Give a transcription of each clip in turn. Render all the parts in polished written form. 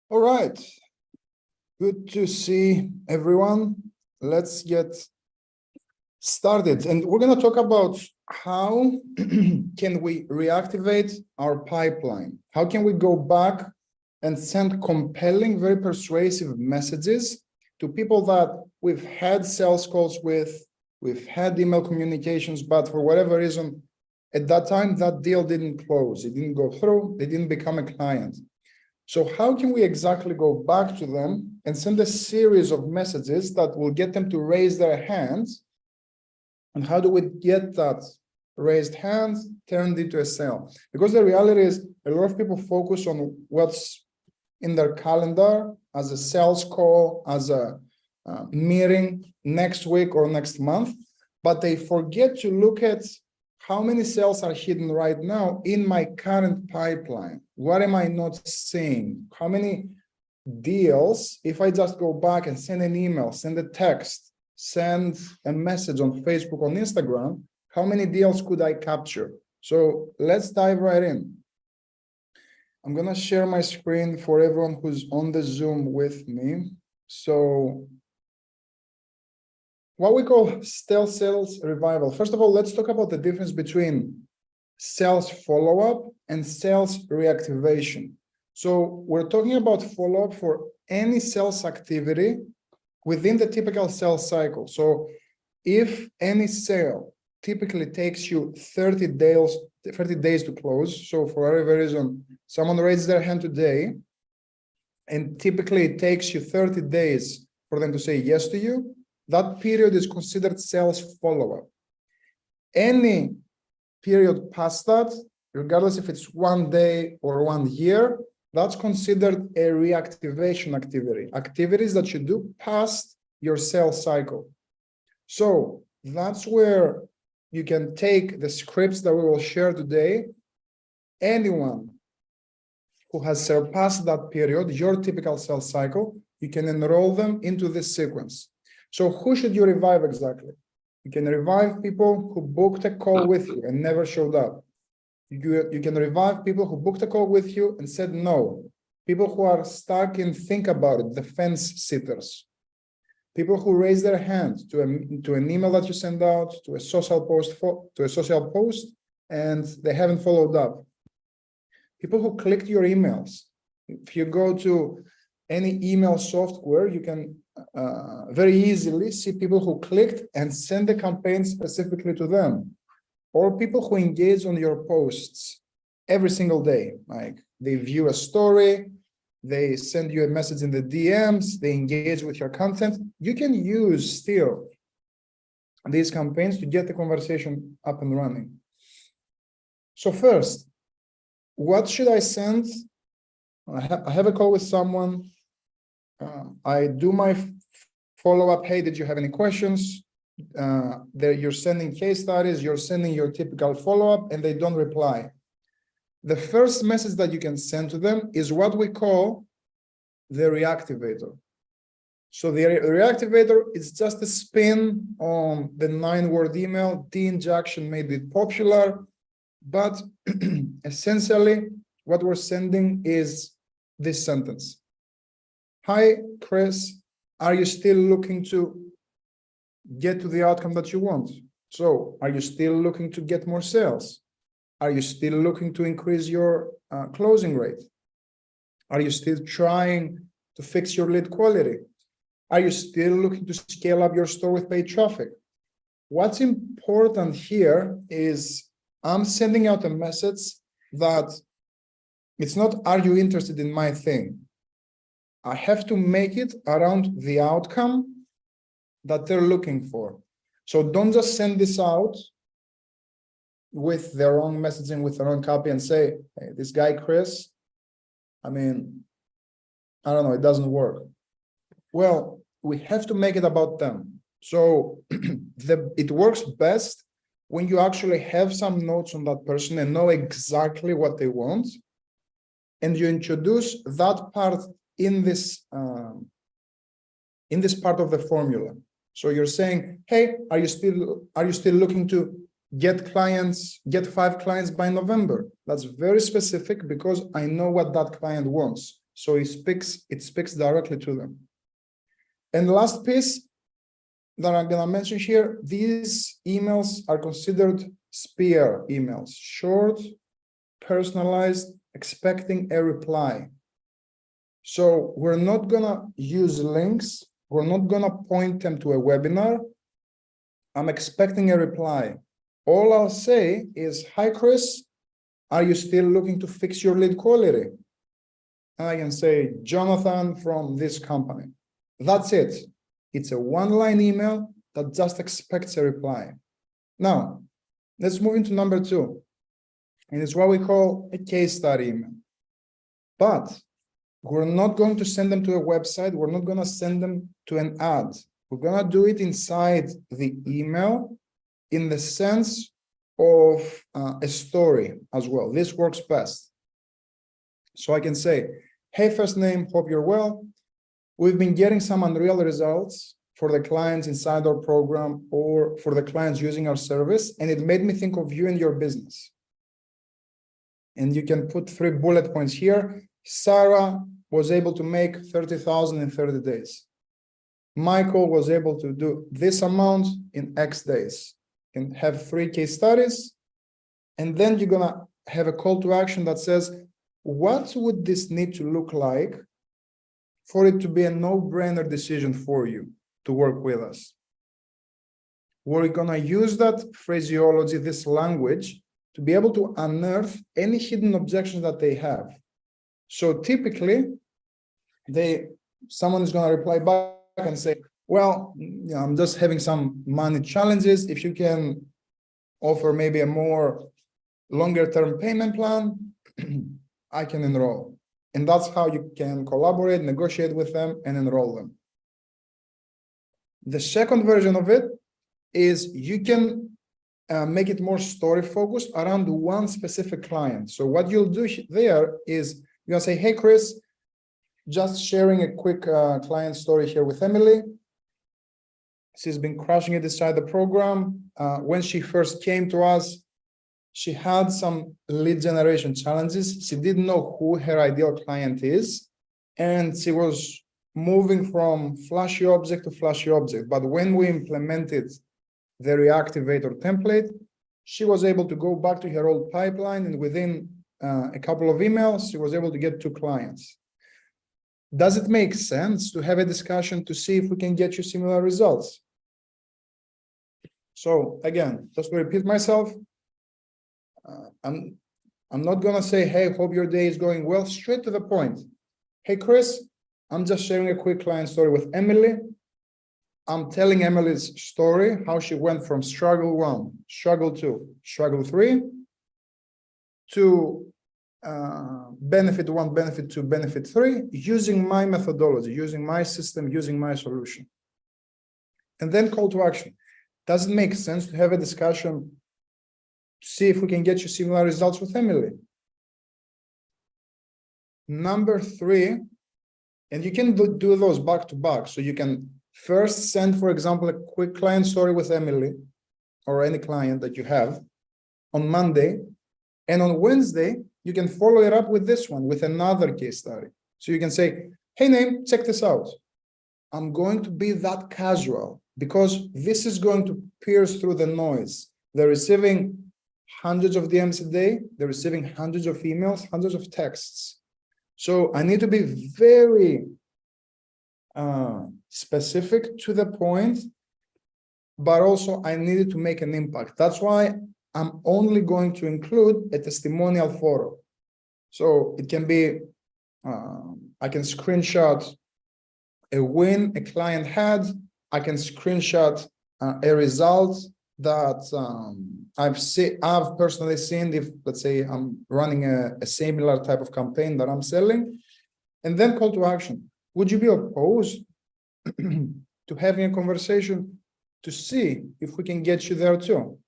All right. Good to see everyone. Let's get started. And we're going to talk about how can we reactivate our pipeline? How can we go back and send compelling, very persuasive messages to people that we've had sales calls with, we've had email communications, but for whatever reason, at that time, that deal didn't close. It didn't go through. They didn't become a client. So how can we exactly go back to them and send a series of messages that will get them to raise their hands? And how do we get that raised hands turned into a sale? Because the reality is a lot of people focus on what's in their calendar as a sales call, as a meeting next week or next month, but they forget to look at how many sales are hidden right now in my current pipeline. What am I not seeing? How many deals, if I just go back and send an email, send a text, send a message on Facebook, on Instagram, how many deals could I capture? So let's dive right in. I'm going to share my screen for everyone who's on the Zoom with me. So what we call stealth sales revival. First of all, let's talk about the difference between sales follow-up and sales reactivation. So we're talking about follow-up for any sales activity within the typical sales cycle. So if any sale typically takes you 30 days to close, so for whatever reason, someone raises their hand today, and typically it takes you 30 days for them to say yes to you, that period is considered sales follow-up. Any period past that, regardless if it's 1 day or 1 year, that's considered a reactivation activity, activities that you do past your sales cycle. So that's where you can take the scripts that we will share today. Anyone who has surpassed that period, your typical sales cycle, you can enroll them into this sequence. So who should you revive exactly? You can revive people who booked a call with you and never showed up. You can revive people who booked a call with you and said no. People who are stuck in think about it, the fence sitters. People who raise their hand to an email that you send out, to a social post, and they haven't followed up. People who clicked your emails. If you go to any email software, you can very easily see people who clicked and send the campaign specifically to them, or people who engage on your posts every single day. Like they view a story, they send you a message in the DMs, they engage with your content. You can use still these campaigns to get the conversation up and running. So first, what should I send? I have a call with someone. I do my follow-up. Hey, did you have any questions? You're sending case studies, you're sending your typical follow-up, and they don't reply. The first message that you can send to them is what we call the reactivator. So the reactivator is just a spin on the 9-word email. De-injection made it popular, but essentially what we're sending is this sentence. Hi, Chris, are you still looking to get to the outcome that you want? So are you still looking to get more sales? Are you still looking to increase your closing rate? Are you still trying to fix your lead quality? Are you still looking to scale up your store with paid traffic? What's important here is I'm sending out a message that it's not, are you interested in my thing? I have to make it around the outcome that they're looking for. So don't just send this out with their own messaging, with their own copy and say, hey, this guy, Chris, I mean, I don't know, it doesn't work. Well, we have to make it about them. So it works best when you actually have some notes on that person and know exactly what they want. And you introduce that part in this part of the formula. So you're saying, hey, are you still looking to get 5 clients by November? That's very specific because I know what that client wants. So it speaks directly to them. And the last piece that I'm going to mention here, these emails are considered SPEAR emails, short, personalized, expecting a reply. So we're not going to use links. We're not going to point them to a webinar. I'm expecting a reply. All I'll say is, hi, Chris, are you still looking to fix your lead quality? And I can say, Jonathan from this company. That's it. It's a one-line email that just expects a reply. Now, let's move into number 2. And it's what we call a case study email. But we're not going to send them to a website. We're not going to send them to an ad. We're going to do it inside the email in the sense of a story as well. This works best. So I can say, hey, first name, hope you're well. We've been getting some unreal results for the clients inside our program or for the clients using our service, and it made me think of you and your business. And you can put 3 bullet points here. Sarah was able to make 30,000 in 30 days. Michael was able to do this amount in X days, and have 3 case studies. And then you're gonna have a call to action that says, what would this need to look like for it to be a no-brainer decision for you to work with us? We're gonna use that phraseology, this language, to be able to unearth any hidden objections that they have. So typically, someone is gonna reply back and say, well, I'm just having some money challenges. If you can offer maybe a more longer-term payment plan, I can enroll. And that's how you can collaborate, negotiate with them, and enroll them. The second version of it is you can make it more story-focused around one specific client. So what you'll do there is you're gonna say, hey, Chris, just sharing a quick client story here with Emily. She's been crushing it inside the program. When she first came to us, she had some lead generation challenges. She didn't know who her ideal client is, and she was moving from flashy object to flashy object. But when we implemented the Reactivator template, she was able to go back to her old pipeline, and within a couple of emails, she was able to get 2 clients. Does it make sense to have a discussion to see if we can get you similar results? So again, just to repeat myself, I'm not gonna say, hey, hope your day is going well. Straight to the point. Hey, Chris, I'm just sharing a quick client story with Emily. I'm telling Emily's story, how she went from struggle 1, struggle 2, struggle 3 to benefit 1, benefit 2, benefit 3, using my methodology, using my system, using my solution. And then call to action. Does it make sense to have a discussion to see if we can get you similar results with Emily? Number 3, and you can do those back to back. So you can first send, for example, a quick client story with Emily or any client that you have on Monday. And on Wednesday, you can follow it up with this one, with another case study. So you can say, hey, name, check this out. I'm going to be that casual because this is going to pierce through the noise. They're receiving hundreds of DMs a day. They're receiving hundreds of emails, hundreds of texts. So I need to be very specific to the point, but also I needed to make an impact. That's why I'm only going to include a testimonial photo. So it can be, I can screenshot a win a client had. I can screenshot a result that I've personally seen if, let's say, I'm running a similar type of campaign that I'm selling. And then call to action. Would you be opposed to having a conversation to see if we can get you there too?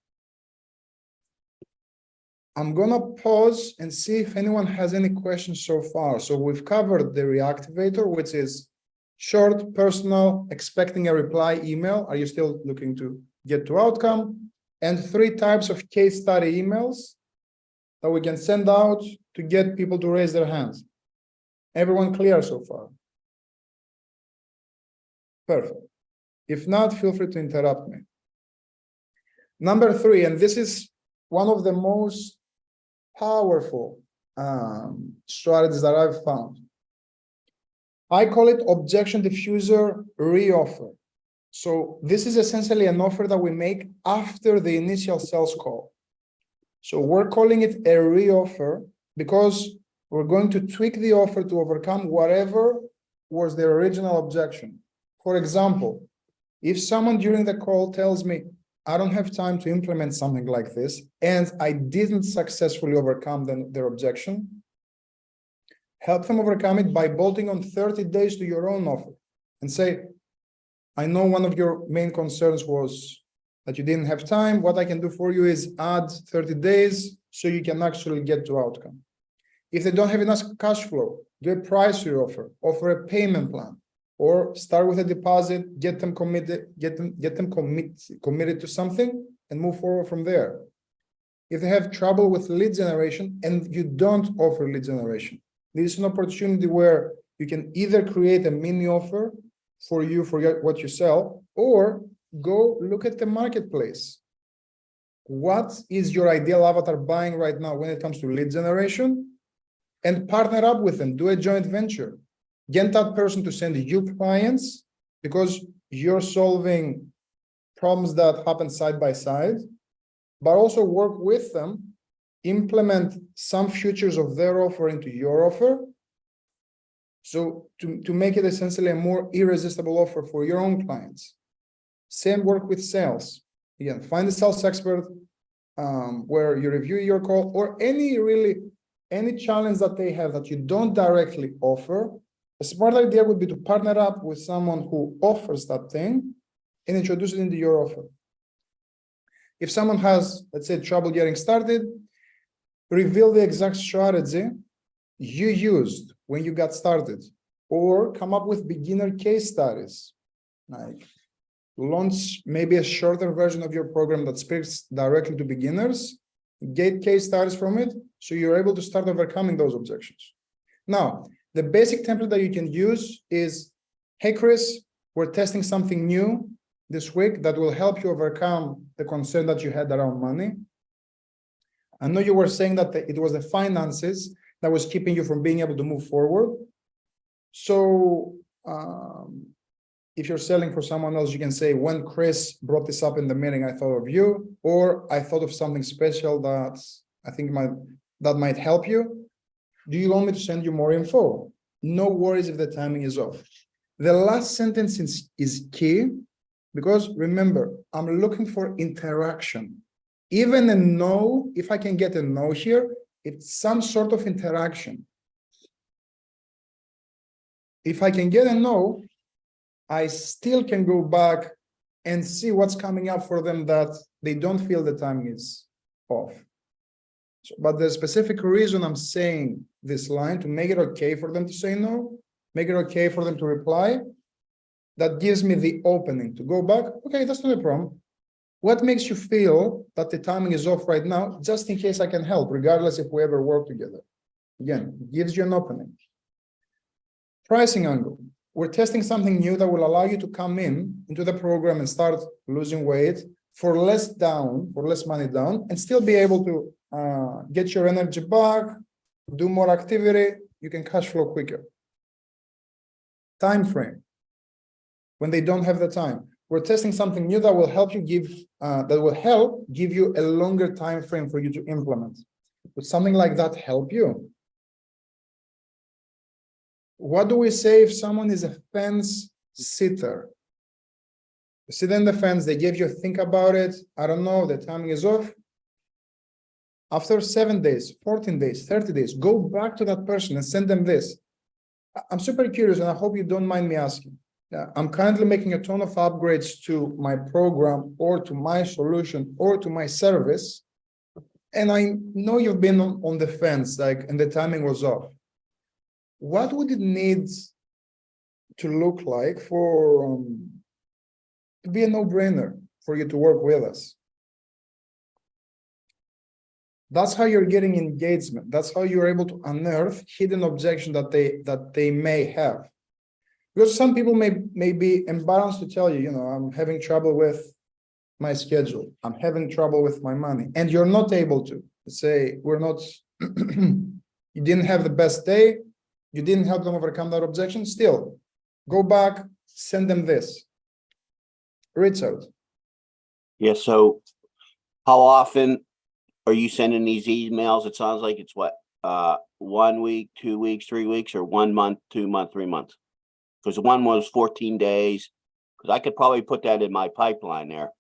I'm gonna pause and see if anyone has any questions so far. So we've covered the Reactivator, which is short, personal, expecting a reply email. Are you still looking to get to outcome? And 3 types of case study emails that we can send out to get people to raise their hands. Everyone clear so far? Perfect. If not, feel free to interrupt me. Number 3, and this is one of the most powerful strategies that I've found. I call it objection diffuser reoffer. So this is essentially an offer that we make after the initial sales call. So we're calling it a reoffer because we're going to tweak the offer to overcome whatever was the original objection. For example, if someone during the call tells me, I don't have time to implement something like this, and I didn't successfully overcome their objection, help them overcome it by bolting on 30 days to your own offer and say, I know one of your main concerns was that you didn't have time. What I can do for you is add 30 days so you can actually get to outcome. If they don't have enough cash flow, do a price reoffer, offer a payment plan, or start with a deposit, get them committed, committed to something and move forward from there. If they have trouble with lead generation and you don't offer lead generation, this is an opportunity where you can either create a mini offer for you for what you sell, or go look at the marketplace. What is your ideal avatar buying right now when it comes to lead generation? And partner up with them, do a joint venture. Get that person to send you clients because you're solving problems that happen side by side, but also work with them, implement some features of their offer into your offer. So to make it essentially a more irresistible offer for your own clients. Same work with sales. Again, find a sales expert where you review your call or any challenge that they have that you don't directly offer. A smart idea would be to partner up with someone who offers that thing and introduce it into your offer. If someone has, let's say, trouble getting started, reveal the exact strategy you used when you got started, or come up with beginner case studies, like launch maybe a shorter version of your program that speaks directly to beginners, get case studies from it, so you're able to start overcoming those objections. Now, the basic template that you can use is, hey, Chris, we're testing something new this week that will help you overcome the concern that you had around money. I know you were saying that it was the finances that was keeping you from being able to move forward. So if you're selling for someone else, you can say, when Chris brought this up in the meeting, I thought of you, or I thought of something special that I think might help you. Do you want me to send you more info? No worries if the timing is off. The last sentence is key because remember, I'm looking for interaction. Even a no, if I can get a no here, it's some sort of interaction. If I can get a no, I still can go back and see what's coming up for them that they don't feel the timing is off. So, but the specific reason I'm saying this line to make it okay for them to say no, make it okay for them to reply, that gives me the opening to go back. Okay, that's not a problem. What makes you feel that the timing is off right now, just in case I can help, regardless if we ever work together? Again, gives you an opening. Pricing angle. We're testing something new that will allow you to come into the program and start losing weight for less money down, and still be able to get your energy back, do more activity, you can cash flow quicker. Time frame. When they don't have the time. We're testing something new that will help you give you a longer time frame for you to implement. Would something like that help you? What do we say if someone is a fence sitter? You sit in the fence, they give you think about it, I don't know, the timing is off. After 7 days, 14 days, 30 days, go back to that person and send them this. I'm super curious, and I hope you don't mind me asking. I'm currently making a ton of upgrades to my program or to my solution or to my service. And I know you've been on the fence, and the timing was off. What would it need to look like for to be a no-brainer for you to work with us? That's how you're getting engagement. That's how you're able to unearth hidden objection that they may have. Because some people may be embarrassed to tell you, I'm having trouble with my schedule. I'm having trouble with my money. And you're not able to say, you didn't have the best day. You didn't help them overcome that objection. Still, go back, send them this. Richard. Yeah, so how often are you sending these emails? It sounds like it's what, 1 week, 2 weeks, 3 weeks, or 1 month, 2 month, 3 months? Because one was 14 days. Because I could probably put that in my pipeline there.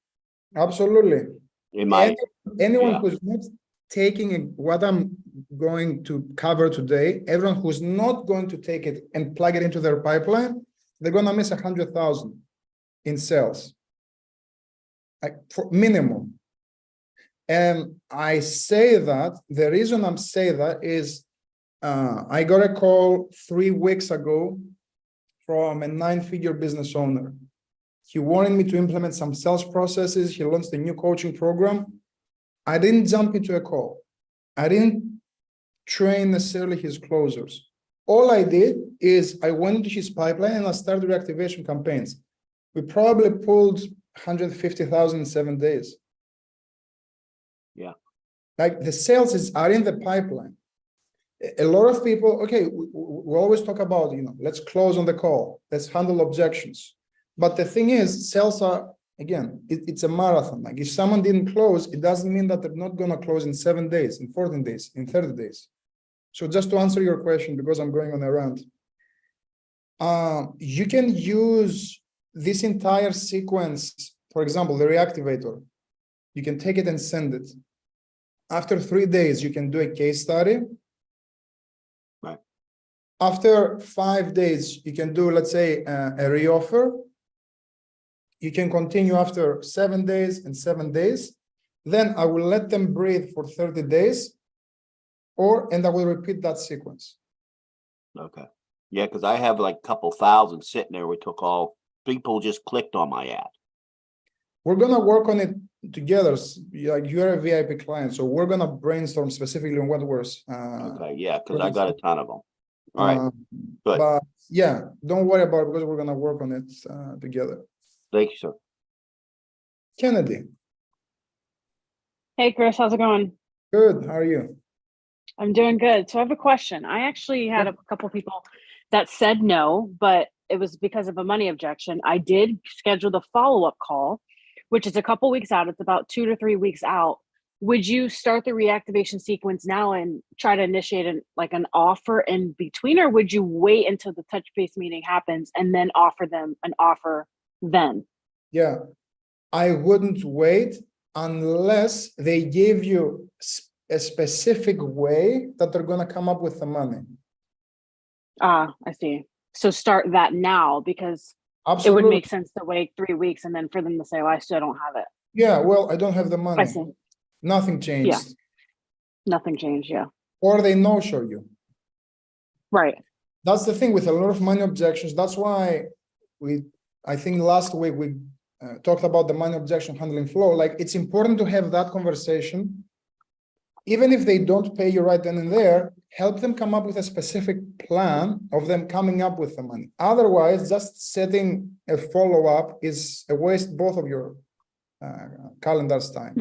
Absolutely. In my anyone yeah. who's not taking what I'm going to cover today, everyone who's not going to take it and plug it into their pipeline, they're going to miss 100,000 in sales, for minimum. And I say that the reason I'm saying that is I got a call 3 weeks ago from a 9-figure business owner. He wanted me to implement some sales processes. He launched a new coaching program. I didn't jump into a call. I didn't train necessarily his closers. All I did is I went into his pipeline and I started reactivation campaigns. We probably pulled 150,000 in 7 days. Yeah. Like the sales are in the pipeline. A lot of people, okay, we always talk about, let's close on the call. Let's handle objections. But the thing is, sales are, again, it's a marathon. Like if someone didn't close, it doesn't mean that they're not going to close in 7 days, in 14 days, in 30 days. So just to answer your question, because I'm going on a rant, you can use this entire sequence, for example, the reactivator. You can take it and send it. After 3 days, you can do a case study. Right. After 5 days, you can do, let's say, a reoffer. You can continue after 7 days and 7 days. Then I will let them breathe for 30 days, and I will repeat that sequence. Okay. Yeah, because I have like a couple thousand sitting there. We took all people just clicked on my ad. We're gonna work on it together. Like you're a VIP client, so we're gonna brainstorm specifically on what works. Okay, yeah, because I got a ton of them. All right, good. But yeah, don't worry about it because we're gonna work on it together. Thank you, sir. Kennedy. Hey, Chris, how's it going? Good. How are you? I'm doing good. So I have a question. I actually had a couple people that said no, but it was because of a money objection. I did schedule the follow-up call, which is a couple weeks out. It's about 2 to 3 weeks out. Would you start the reactivation sequence now and try to initiate an offer in between, or would you wait until the touch base meeting happens and then offer them an offer then? Yeah, I wouldn't wait unless they give you a specific way that they're going to come up with the money. I see. So start that now, because Absolutely. It would make sense to wait 3 weeks and then for them to say, well, I still don't have it. Yeah, well, I don't have the money. I see. Nothing changed. Yeah. Nothing changed, yeah. Or they no-show you. Right. That's the thing with a lot of money objections. That's why I think last week we talked about the money objection handling flow. Like it's important to have that conversation. Even if they don't pay you right then and there, help them come up with a specific plan of them coming up with the money. Otherwise, just setting a follow-up is a waste both of your calendar's time.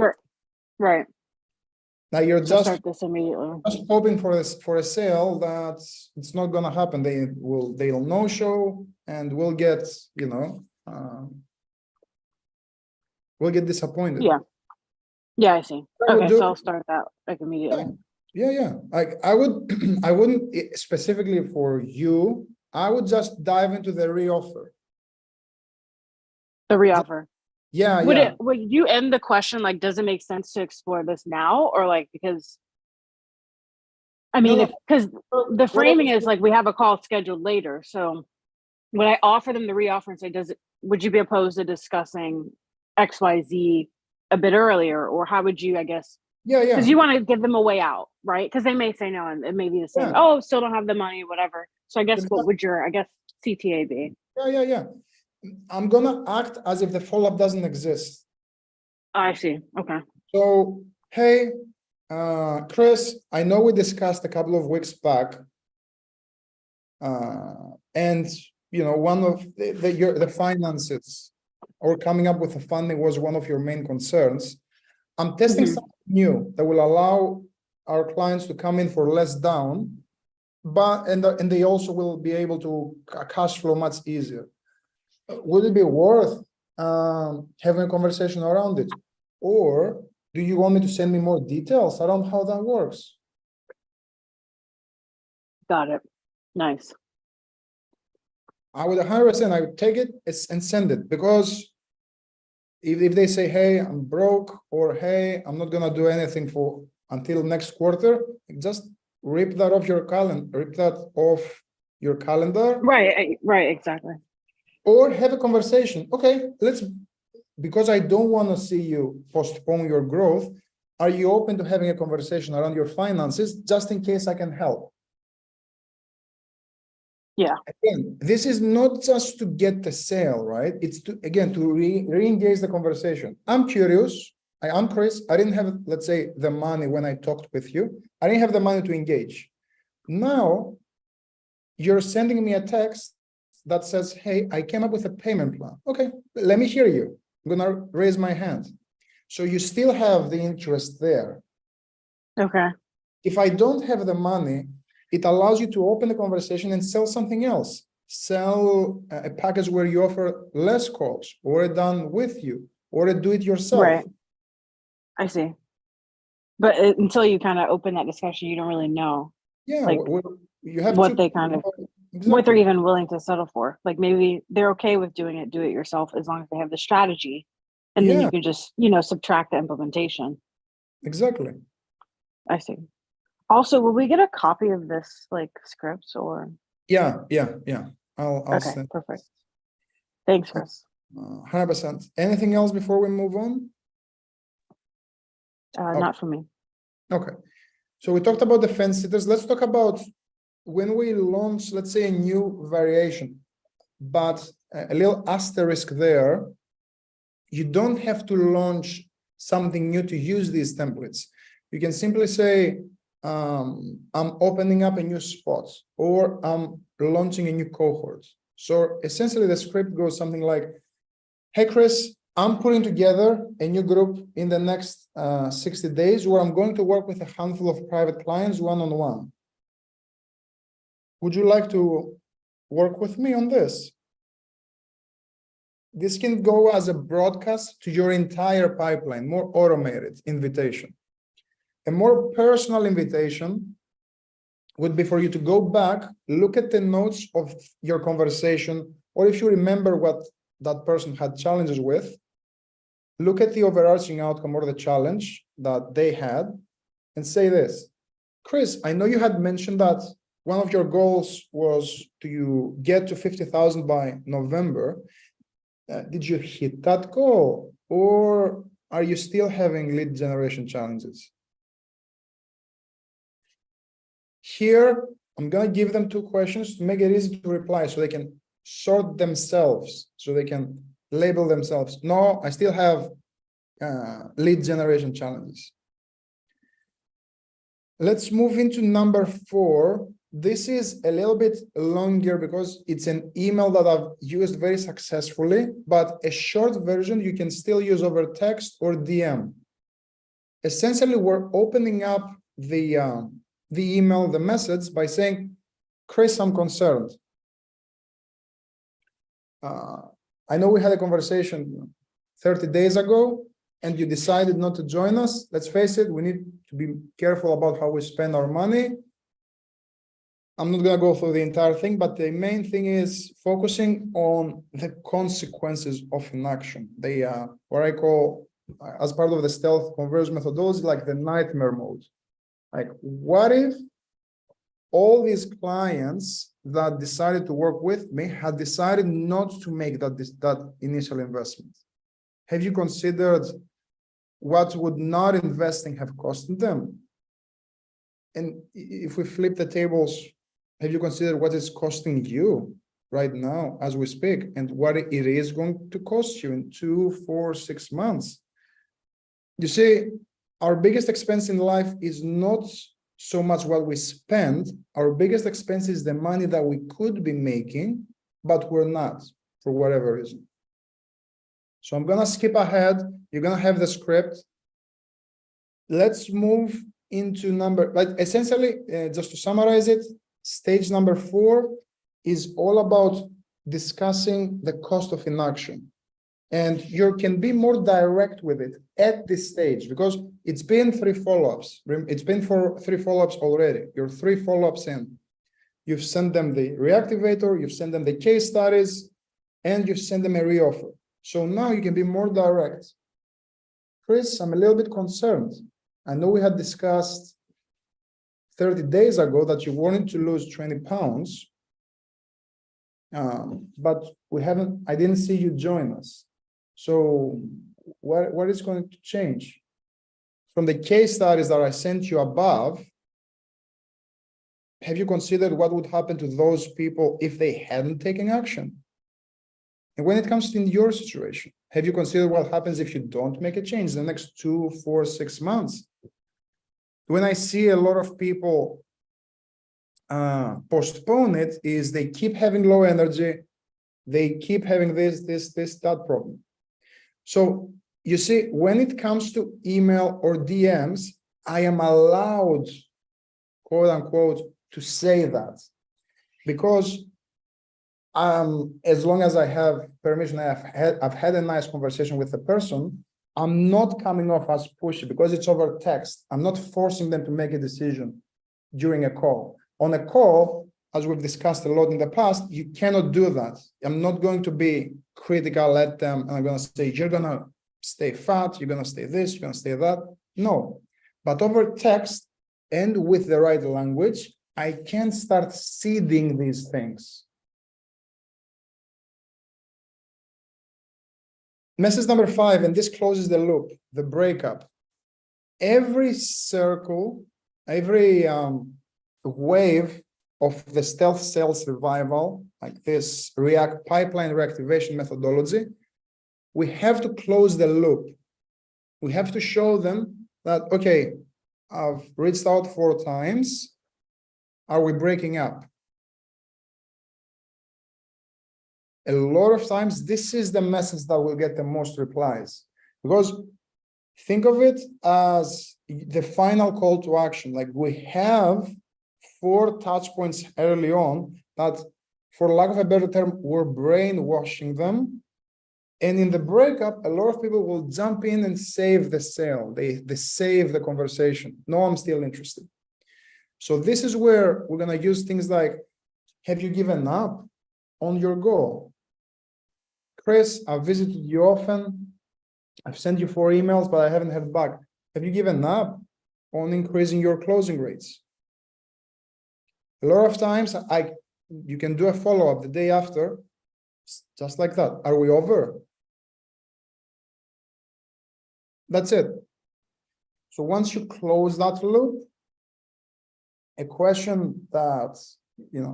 Right. Now you're So start this immediately. just hoping for a sale that it's not going to happen. They'll no show and we'll get disappointed. Yeah, I see. Okay, so I'll start that like immediately. Yeah. Like I wouldn't specifically for you. I would just dive into the reoffer. The reoffer. Yeah. Would you end the question like, does it make sense to explore this now, or like because? I mean, because the framing is like we have a call scheduled later. So when I offer them the reoffer and say, would you be opposed to discussing XYZ a bit earlier, or how would you, I guess? Yeah. Because you want to give them a way out, right? Because they may say no, and it may be the same. Yeah. Oh, still don't have the money, whatever. So I guess what would your, CTA be? Yeah. I'm gonna act as if the follow-up doesn't exist. I see. Okay. So, hey, Chris, I know we discussed a couple of weeks back. And you know, one of the finances or coming up with the funding was one of your main concerns. I'm testing Mhm. something new that will allow our clients to come in for less down, but and they also will be able to cash flow much easier. Would it be worth having a conversation around it, or do you want me to send me more details around how that works? Got it. Nice. I would 100%, I would take it and send it, because if they say, hey, I'm broke, or hey, I'm not gonna do anything for until next quarter, just rip that off your calendar, Right, exactly. or have a conversation. Okay, because I don't want to see you postpone your growth. Are you open to having a conversation around your finances, just in case I can help? Yeah. Again, this is not just to get the sale, right? It's to, again, to re-engage the conversation. I'm curious. I'm Chris. I didn't have, let's say, the money when I talked with you. I didn't have the money to engage. Now, you're sending me a text that says, hey, I came up with a payment plan. Okay, let me hear you. I'm gonna raise my hand. So you still have the interest there. Okay. If I don't have the money, it allows you to open the conversation and sell something else. Sell a package where you offer less calls, or a done with you, or a do it yourself. Right. I see. But until you kind of open that discussion, you don't really know Yeah, like you have what to, they kind of what they're even willing to settle for. Like maybe they're okay with doing it, do it yourself, as long as they have the strategy, and then Yeah, you can just subtract the implementation. exactly. I see. Also, will we get a copy of this like scripts or? Yeah. I'll Okay, send. perfect. Thanks, Chris. 100%. Anything else before we move on? Not for me. Okay. So we talked about the fence sitters. Let's talk about when we launch, let's say, a new variation, but a little asterisk there. You don't have to launch something new to use these templates. You can simply say, I'm opening up a new spot, or I'm launching a new cohort. So essentially the script goes something like, hey, Chris, I'm putting together a new group in the next 60 days where I'm going to work with a handful of private clients one-on-one. Would you like to work with me on this? This can go as a broadcast to your entire pipeline, more automated invitation. A more personal invitation would be for you to go back, look at the notes of your conversation, or if you remember what that person had challenges with, look at the overarching outcome or the challenge that they had, and say this, Chris, I know you had mentioned that one of your goals was to get to 50,000 by November. Did you hit that goal, or are you still having lead generation challenges? Here, I'm going to give them 2 questions to make it easy to reply so they can sort themselves, so they can label themselves. No, I still have lead generation challenges. Let's move into number 4. This is a little bit longer because it's an email that I've used very successfully, but a short version you can still use over text or DM. Essentially, we're opening up the email, the message, by saying, Chris, I'm concerned. I know we had a conversation 30 days ago, and you decided not to join us. Let's face it, we need to be careful about how we spend our money. I'm not going to go through the entire thing, but the main thing is focusing on the consequences of inaction. They what I call, as part of the stealth conversion methodology, like the nightmare mode. Like, what if all these clients that decided to work with me had decided not to make that initial investment? Have you considered what would not investing have costed them? And if we flip the tables, have you considered what it's costing you right now as we speak, and what it is going to cost you in 2, 4, 6 months? You see, our biggest expense in life is not so much what we spend. Our biggest expense is the money that we could be making, but we're not for whatever reason. So I'm gonna skip ahead. You're gonna have the script. Let's move into essentially, just to summarize it, stage number 4 is all about discussing the cost of inaction. And you can be more direct with it at this stage because it's been 3 follow-ups. It's been for 3 follow-ups already. You're 3 follow-ups in. You've sent them the reactivator, you've sent them the case studies, and you've sent them a reoffer. So now you can be more direct. Chris, I'm a little bit concerned. I know we had discussed 30 days ago that you wanted to lose 20 pounds, but I didn't see you join us. So what is going to change? From the case studies that I sent you above, have you considered what would happen to those people if they hadn't taken action? And when it comes to your situation, have you considered what happens if you don't make a change in the next 2, 4, 6 months? When I see a lot of people postpone it, is they keep having low energy, they keep having that problem. So you see, when it comes to email or DMs, I am allowed, quote unquote, to say that because as long as I have permission, I've had a nice conversation with the person, I'm not coming off as pushy because it's over text. I'm not forcing them to make a decision during a call. On a call, as we've discussed a lot in the past, you cannot do that. I'm not going to be critical at them and I'm going to say, you're going to stay fat, you're going to stay this, you're going to stay that. No, but over text and with the right language, I can start seeding these things. Message number 5, and this closes the loop, the breakup. Every circle, every wave of the stealth sales revival, like this pipeline reactivation methodology, we have to close the loop. We have to show them that, okay, I've reached out 4 times. Are we breaking up? A lot of times, this is the message that will get the most replies. Because think of it as the final call to action. Like we have 4 touch points early on that, for lack of a better term, we're brainwashing them. And in the breakup, a lot of people will jump in and save the sale. They save the conversation. No, I'm still interested. So this is where we're going to use things like, have you given up on your goal? Chris, I've visited you often. I've sent you 4 emails, but I haven't heard back. Have you given up on increasing your closing rates? A lot of times, you can do a follow-up the day after, just like that. Are we over? That's it. So once you close that loop, a question that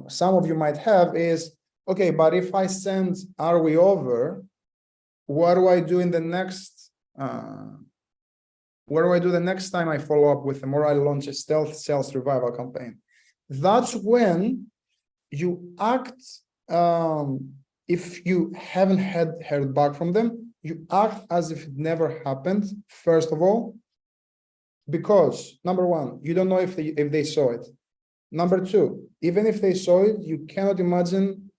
some of you might have is, okay, but if I send, are we over? What do I do in the next? What do I do the next time I follow up with them or I launch a stealth sales revival campaign? That's when you act. If you haven't heard back from them, you act as if it never happened. First of all, because number 1, you don't know if they saw it. Number 2, even if they saw it, you cannot imagine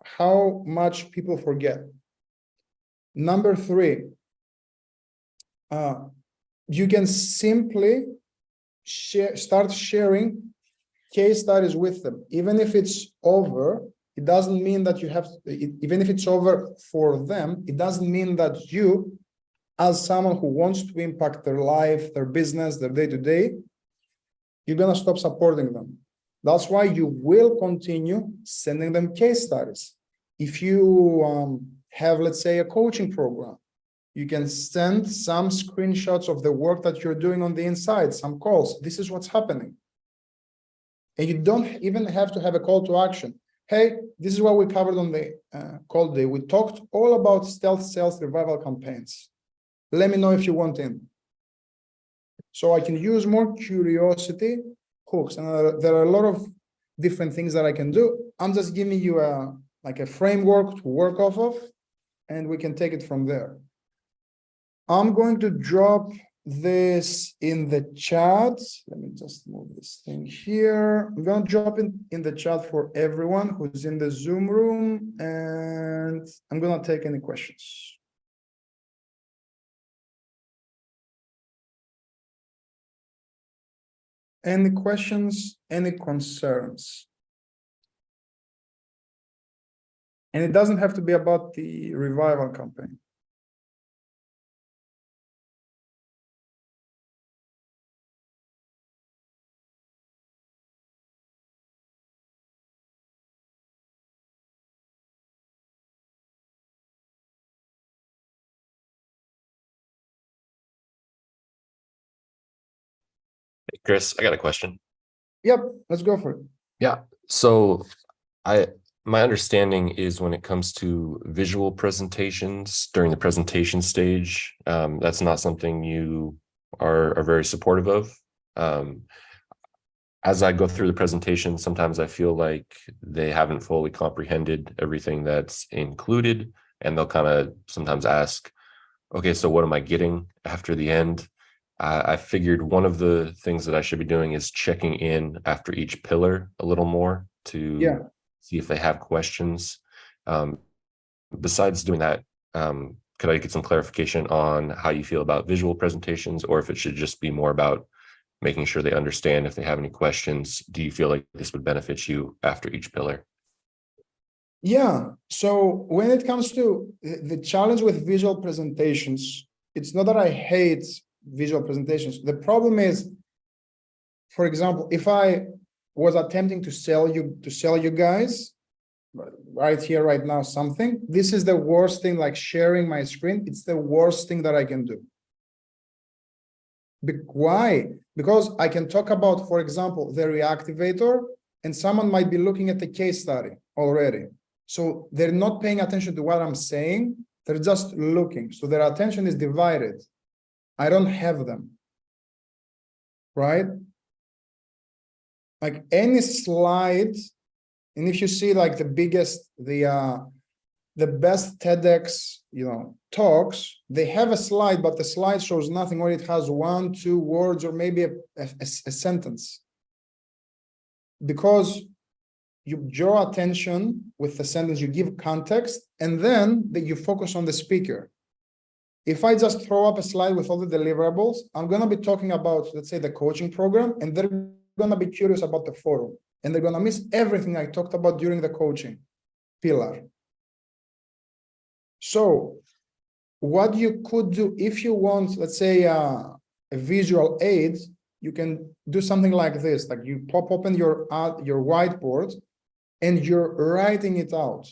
how much people forget. Number 3, you can simply start sharing case studies with them. Even if it's over, it doesn't mean that you have to, even if it's over for them, it doesn't mean that you, as someone who wants to impact their life, their business, their day-to-day, you're going to stop supporting them. That's why you will continue sending them case studies. If you have, let's say, a coaching program, you can send some screenshots of the work that you're doing on the inside, some calls. This is what's happening. And you don't even have to have a call to action. Hey, this is what we covered on the call day. We talked all about stealth sales revival campaigns. Let me know if you want in. So I can use more curiosity hooks, and there are a lot of different things that I can do. I'm just giving you a framework to work off of, and we can take it from there. I'm going to drop this in the chat. Let me just move this thing here. I'm going to drop it in the chat for everyone who's in the Zoom room, and I'm going to take any questions. Any questions, any concerns? And it doesn't have to be about the revival campaign. Hey, Chris, I got a question. Yep, let's go for it. Yeah. So my understanding is when it comes to visual presentations during the presentation stage, that's not something you are very supportive of. As I go through the presentation, sometimes I feel like they haven't fully comprehended everything that's included, and they'll kind of sometimes ask, okay, so what am I getting after the end? I figured one of the things that I should be doing is checking in after each pillar a little more to see if they have questions. Besides doing that, could I get some clarification on how you feel about visual presentations, or if it should just be more about making sure they understand if they have any questions? Do you feel like this would benefit you after each pillar? Yeah, so when it comes to the challenge with visual presentations, it's not that I hate visual presentations. The problem is, for example, if I was attempting to sell you guys right here, right now, something, this is the worst thing, like sharing my screen. It's the worst thing that I can do. Why? Because I can talk about, for example, the reactivator, and someone might be looking at the case study already. So they're not paying attention to what I'm saying. They're just looking. So their attention is divided. I don't have them, right? Like any slide, and if you see like the best TEDx, talks, they have a slide, but the slide shows nothing, or it has 1, 2 words, or maybe a sentence. Because you draw attention with the sentence, you give context, and then you focus on the speaker. If I just throw up a slide with all the deliverables, I'm going to be talking about, let's say, the coaching program, and they're going to be curious about the forum, and they're going to miss everything I talked about during the coaching pillar. So what you could do if you want, let's say, a visual aid, you can do something like this. Like you pop open your whiteboard and you're writing it out,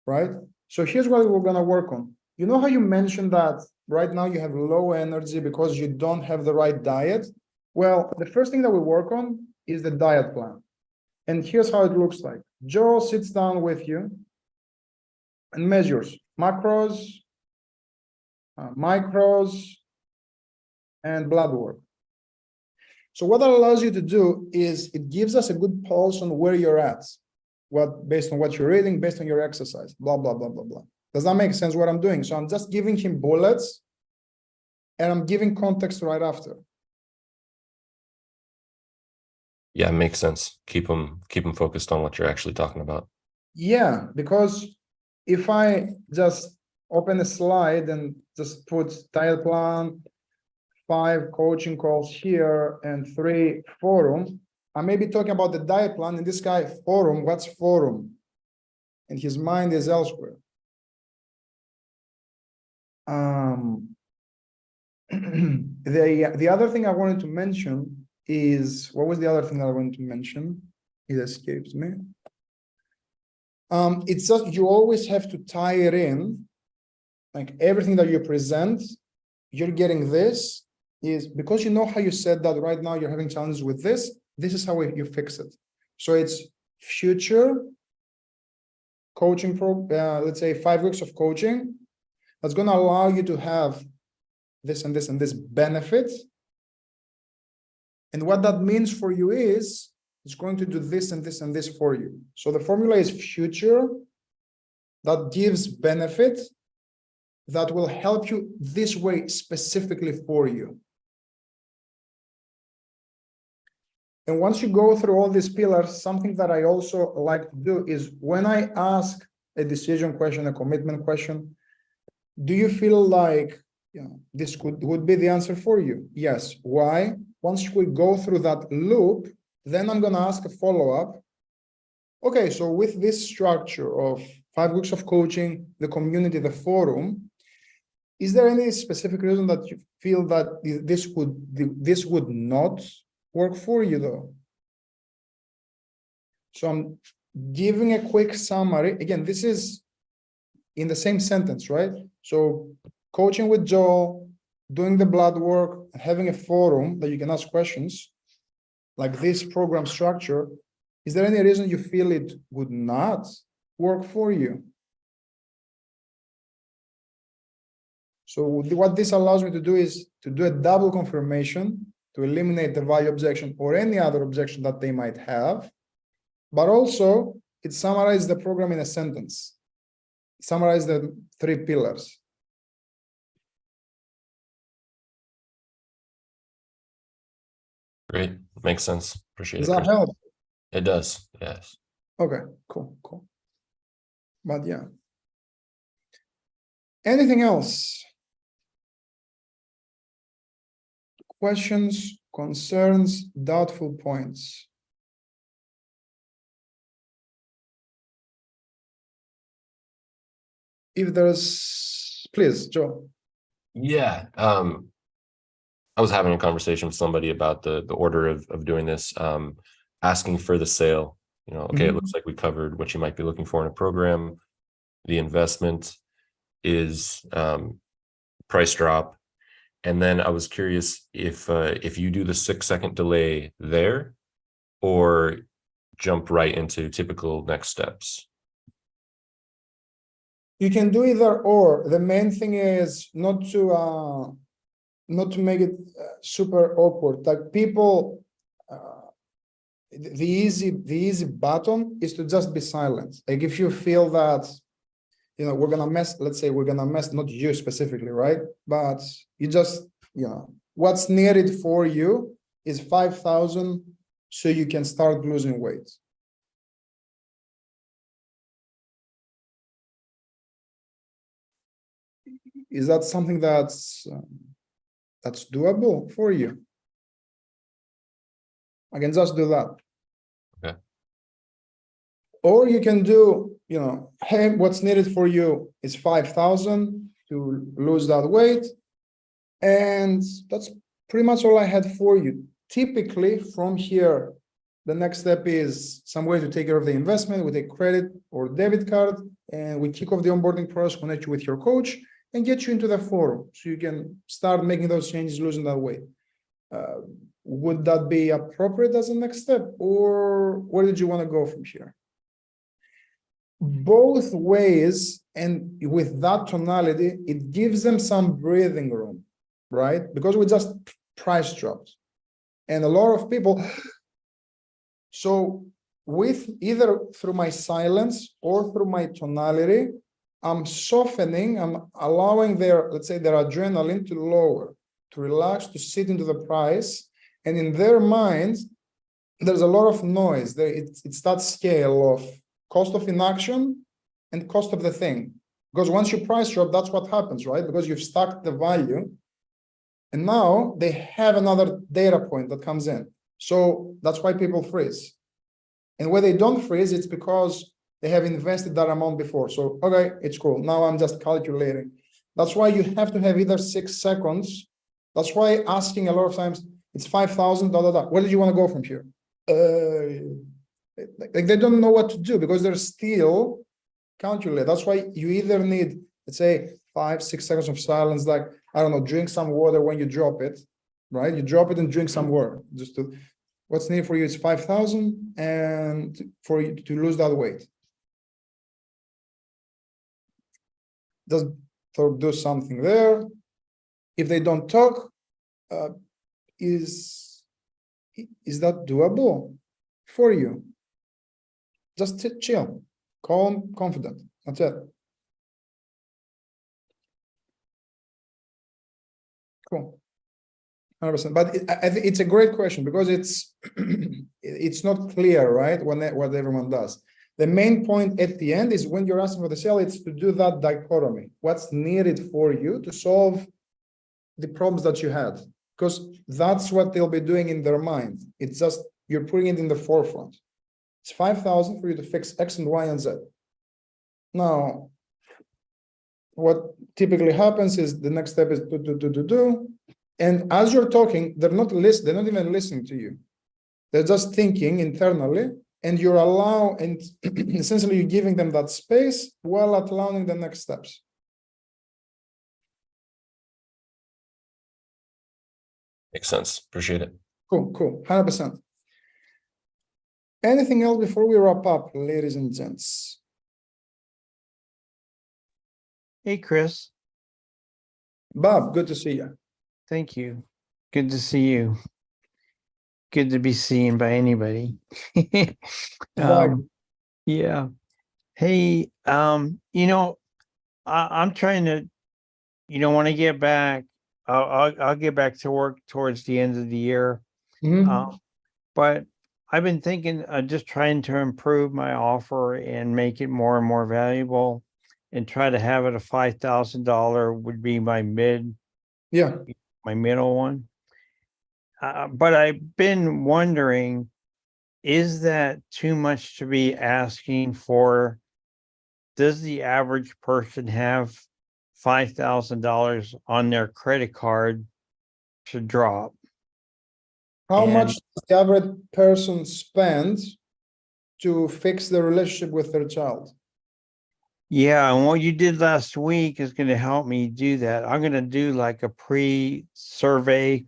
right? So here's what we're going to work on. You know how you mentioned that right now you have low energy because you don't have the right diet? Well, the first thing that we work on is the diet plan. And here's how it looks like. Joe sits down with you and measures macros, micros, and blood work. So what that allows you to do is it gives us a good pulse on where you're at, based on what you're reading, based on your exercise, blah, blah, blah, blah, blah. Does that make sense what I'm doing? So I'm just giving him bullets and I'm giving context right after. Yeah, it makes sense. Keep them focused on what you're actually talking about. Yeah, because if I just open a slide and just put diet plan, 5 coaching calls here, and 3 forum, I may be talking about the diet plan, and this guy, forum, what's forum? And his mind is elsewhere. The other thing I wanted to mention is, what was the other thing that I wanted to mention? It escapes me. It's just, you always have to tie it in, like everything that you present, you're getting this, is because you know how you said that right now you're having challenges with this, this is how you fix it. So it's future coaching, let's say 5 weeks of coaching, that's going to allow you to have this and this and this benefits. And what that means for you is it's going to do this and this and this for you. So the formula is future that gives benefit that will help you this way specifically for you. And once you go through all these pillars, something that I also like to do is when I ask a decision question, a commitment question, do you feel like this would be the answer for you? Yes. Why? Once we go through that loop, then I'm going to ask a follow-up. Okay, so with this structure of 5 weeks of coaching, the community, the forum, is there any specific reason that you feel that this would not work for you though? So I'm giving a quick summary. Again, this is in the same sentence, right? So coaching with Joel, doing the blood work, having a forum that you can ask questions, like this program structure, is there any reason you feel it would not work for you? So what this allows me to do is to do a double confirmation to eliminate the value objection or any other objection that they might have, but also it summarizes the program in a sentence, summarize the 3 pillars. Great. Makes sense. Appreciate Does it, that Chris. help? It does. Yes. Okay, cool. But yeah. Anything else? Questions, concerns, doubtful points? If there's, please, Joe. Yeah. I was having a conversation with somebody about the order of doing this, asking for the sale. Okay, it looks like we covered what you might be looking for in a program. The investment is price drop. And then I was curious if you do the 6-second delay there or jump right into typical next steps. You can do either or. The main thing is not to make it super awkward. Like people, the easy button is to just be silent. Like if you feel that we're gonna mess, let's say we're gonna mess, not you specifically, right? But you just what's needed for you is 5,000 so you can start losing weight. Is that something that's doable for you? I can just do that. Okay. Or you can do, hey, what's needed for you is 5,000 to lose that weight. And that's pretty much all I had for you. Typically from here, the next step is some way to take care of the investment with a credit or debit card. And we kick off the onboarding process, connect you with your coach, and get you into the forum so you can start making those changes, losing that weight. Would that be appropriate as a next step, or where did you want to go from here? Both ways, and with that tonality, it gives them some breathing room, right? Because we just price dropped. And a lot of people, so with either through my silence or through my tonality, I'm softening, I'm allowing let's say their adrenaline to lower, to relax, to sit into the price. And in their minds, there's a lot of noise. It's that scale of cost of inaction and cost of the thing. Because once you price drop, that's what happens, right? Because you've stacked the value. And now they have another data point that comes in. So that's why people freeze. And when they don't freeze, it's because they have invested that amount before. So, okay, it's cool. Now I'm just calculating. That's why you have to have either 6 seconds. That's why asking a lot of times, it's 5,000, Where did you want to go from here? Like they don't know what to do because they're still calculating. That's why you either need, let's say, 5-6 seconds of silence, like, I don't know, drink some water when you drop it, right? You drop it and drink some water. What's needed for you is 5,000 and for you to lose that weight. Just do something there. If they don't talk, is is that doable for you? Just chill, calm, confident. That's it. Cool. 100%. But I think it's a great question because it's it's not clear, right? What everyone does. The main point at the end is when you're asking for the sale, it's to do that dichotomy. What's needed for you to solve the problems that you had? Because that's what they'll be doing in their mind. It's just you're putting it in the forefront. It's 5,000 for you to fix X and Y and Z. Now, what typically happens is the next step is do. And as you're talking, they're not even listening to you. They're just thinking internally, and and essentially you're giving them that space while allowing the next steps. Makes sense. Appreciate it. Cool. 100%. Anything else before we wrap up, ladies and gents? Hey, Chris. Bob, good to see you. Thank you. Good to see you. Good to be seen by anybody. Yeah. Hey, I'm trying to, when I get back, I'll get back to work towards the end of the year. Mhm. But I've been thinking, just trying to improve my offer and make it more and more valuable, and try to have it a $5,000 would be my middle one. But I've been wondering, is that too much to be asking for? Does the average person have $5,000 on their credit card to drop? How And- much does the average person spend to fix the relationship with their child? Yeah, and what you did last week is going to help me do that. I'm going to do like a pre-survey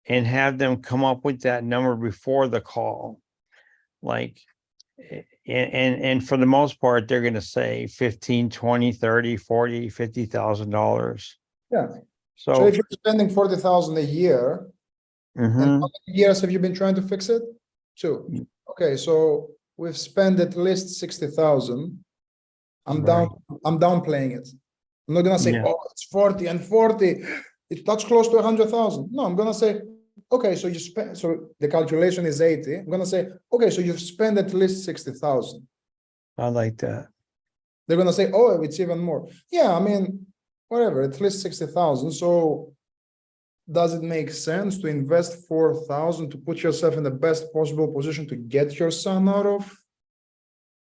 and have them come up with that number before the call. Like, and for the most part, they're going to say 15, 20, 30, 40, $50,000. Yeah. So So, if you're spending 40,000 a year, and mhm, how many years have you been trying to fix it? 2. Mm. Okay, so we've spent at least 60,000. I'm Right. downplaying it. I'm not gonna say, Yeah. oh, it's 40 and 40. That's close to 100,000. No, I'm gonna say, okay, so you spend. So the calculation is 80. I'm gonna say, okay, so you've spent at least 60,000. I like that. They're gonna say, oh, it's even more. Yeah, I mean, whatever, at least 60,000. So does it make sense to invest 4,000 to put yourself in the best possible position to get your son out of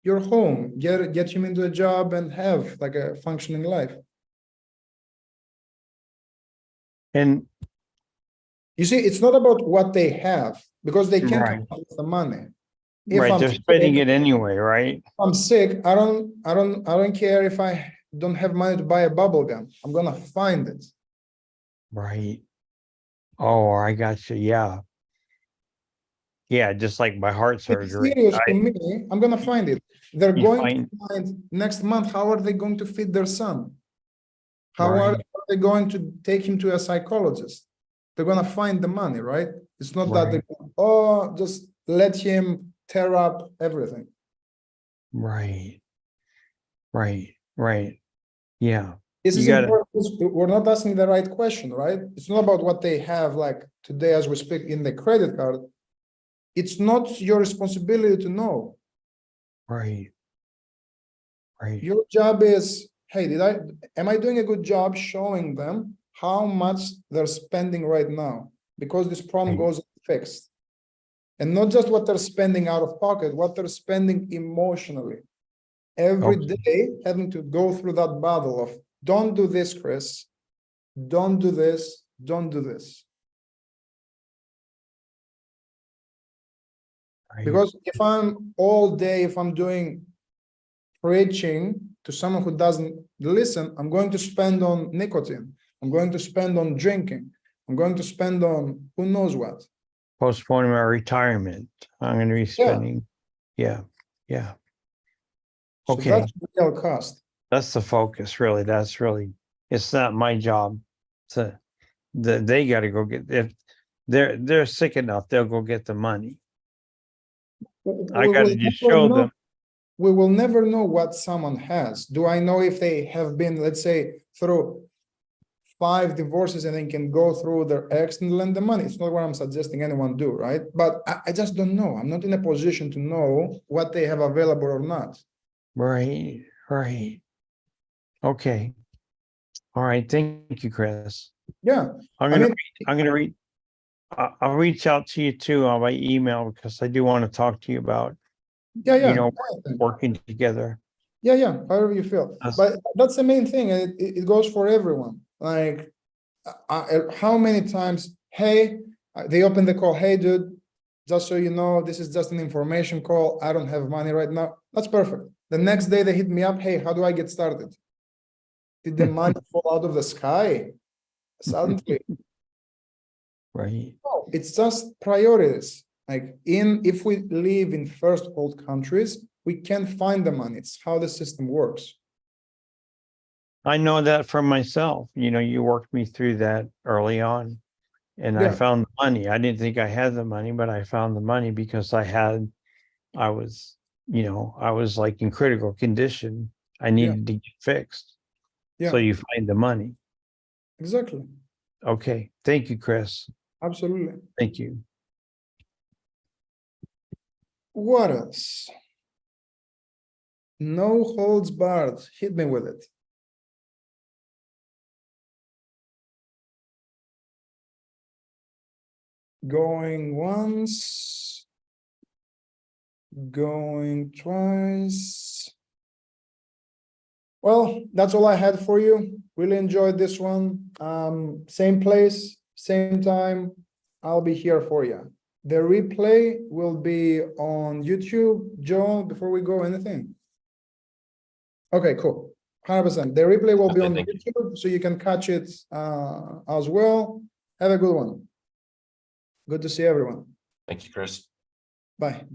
your home, get him into a job and have like a functioning life? And You see, it's not about what they have because they can't Right. come up with the money. If right, I'm they're spending sick- it anyway, right? If I'm sick, I don't care if I don't have money to buy a bubble gum. I'm gonna find it. Right. Oh, I got you. Yeah. Yeah, just like my heart It's surgery. serious to me, I'm gonna find it. They're You going find- to find next month, how are they going to feed their son? How are Right. they going to take him to a psychologist? They're gonna find the money, right? It's not that they, just let him tear up everything. Right. Right. Yeah. This You is gotta- important because we're not asking the right question, right? It's not about what they have like today as we speak in the credit card. It's not your responsibility to know. Right. Right. Your job is, hey, am I doing a good job showing them how much they're spending right now? Because this problem Right. goes fixed. And not just what they're spending out of pocket, what they're spending emotionally. Every Okay. day having to go through that battle of don't do this, Chris. Don't do this, don't do this. Right. Because if I'm all day, if I'm doing preaching to someone who doesn't listen, I'm going to spend on nicotine. I'm going to spend on drinking. I'm going to spend on who knows what. Postponing my retirement. I'm going to be spending. Yeah. So Okay. that's the real cost. That's the focus, really. It's not my job they got to go get, if they're sick enough, they'll go get the money. I We gotta will just never show know- them. We will never know what someone has. Do I know if they have been, let's say, through 5 divorces and they can go through their ex and lend the money? It's not what I'm suggesting anyone do, right? But I just don't know. I'm not in a position to know what they have available or not. Right, right. Okay. All right, thank you, Chris. Yeah, I'm I gonna, mean, I'm gonna read. I'll reach out to you too on my email because I do want to talk to you about, yeah, you know, yeah. working together. Yeah, however you feel. That's- But that's the main thing. And it goes for everyone. Like, how many times, hey, they open the call, hey, dude, just so you know, this is just an information call. I don't have money right now. That's perfect. The next day they hit me up, hey, how do I get started? Did the money fall out of the sky suddenly? Right. No, it's just priorities. Like if we live in first world countries, we can find the money. It's how the system works. I know that from myself. You know, you worked me through that early on. And I Yeah. found the money. I didn't think I had the money, but I found the money because I was, you know, I was like in critical condition. I needed to get fixed. So Yeah, you find the money. exactly. Okay. Thank you, Chris. Absolutely. Thank you. What else? No holds barred. Hit me with it. Going once. Going twice. Well, that's all I had for you. Really enjoyed this one. Same place, same time. I'll be here for you. The replay will be on YouTube. Joe, before we go, anything? Okay, cool. 100%. The replay will be Okay, on thank you. YouTube, so you can catch it as well. Have a good one. Good to see everyone. Thank you, Chris. Bye.